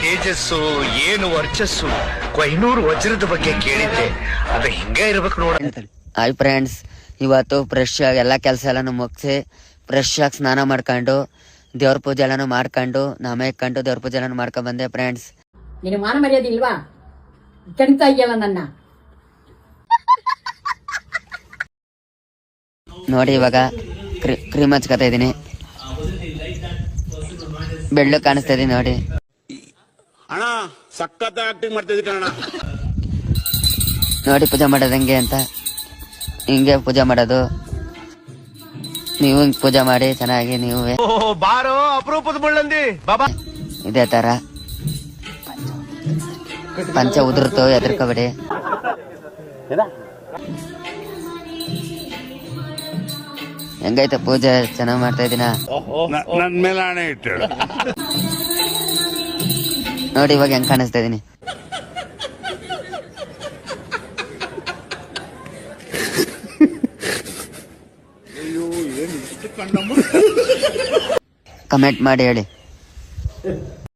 ತೇಜಸ್ಸು ಏನು ವರ್ಚಸ್ಸು ಕೊಹಿನೂರು ವಜ್ರದ ಬಗ್ಗೆ ಕೇಳಿದ್ದೆ, ಅದು ಹಿಂಗೆ ಇರ್ಬೇಕು ನೋಡ. ಹಾಯ್ ಫ್ರೆಂಡ್ಸ್, ಇವತ್ತು ಫ್ರೆಶ್ ಆಗಿ ಎಲ್ಲ ಕೆಲಸ ಎಲ್ಲಾನು ಮುಗಿಸಿ ಫ್ರೆಶ್ ಆಗಿ ಸ್ನಾನ ಮಾಡ್ಕೊಂಡು ದೇವ್ರ ಪೂಜೆ ಎಲ್ಲಾನು ಮಾಡ್ಕೊಂಡು ನಾಮ ಇಕ್ಕೊಂಡು ದೇವ್ರ ಪೂಜೆ ಎಲ್ಲಾನು ಮಾಡ್ಕೊಂಡ್ ಬಂದೆ ಫ್ರೆಂಡ್ಸ್. ನೀನು ಮಾನ ಮರ್ಯಾದೆ ಇಲ್ವಾ? ಕೆಣ್ತಾ ಇದೆಯಲ್ಲ ನನ್ನ. ನೋಡಿ ಇವಾಗ ಕ್ರೀಮ್ ಹಚ್ಕೊತಾ ಇದೀನಿ, ಬೆಳ್ಳು ಕಾಣಿಸ್ತಾ ಇದೀನಿ ನೋಡಿ. ಅಣ್ಣ ಸಖತ್ ಆಕ್ಟಿಂಗ್ ಮಾಡ್ತಿದ್ದೆ ಅಣ್ಣ. ನೋಡಿ ಪೂಜೆ ಮಾಡೋದು ಹೆಂಗೆ ಅಂತ, ಹಿಂಗೆ ಪೂಜೆ ಮಾಡೋದು. ನೀವು ಹಿಂಗ್ ಪೂಜೆ ಮಾಡಿ ಚೆನ್ನಾಗಿ ನೀವು ಬಾರೋ ಅಪರೂಪದ ಮುಳ್ಳಂದಿ ಬಾಬಾ. ಇದೇ ತರ ಪಂಚ ಉದುರ್ತು, ಎದುರ್ಕೋಬೇಡಿ. ಹೆಂಗೈತೆ ಪೂಜೆ? ಚೆನ್ನಾಗ್ ಮಾಡ್ತಾ ಇದೀನ ನನ್ ಮೇಲೆ ಹಣೆ ಇಟ್ಟು ನೋಡಿ ಇವಾಗ ಹೆಂಗ್ ಕಾಣಿಸ್ತಾ ಇದೀನಿ. ಕಮೆಂಟ್ ಮಾಡಿ ಹೇಳಿ.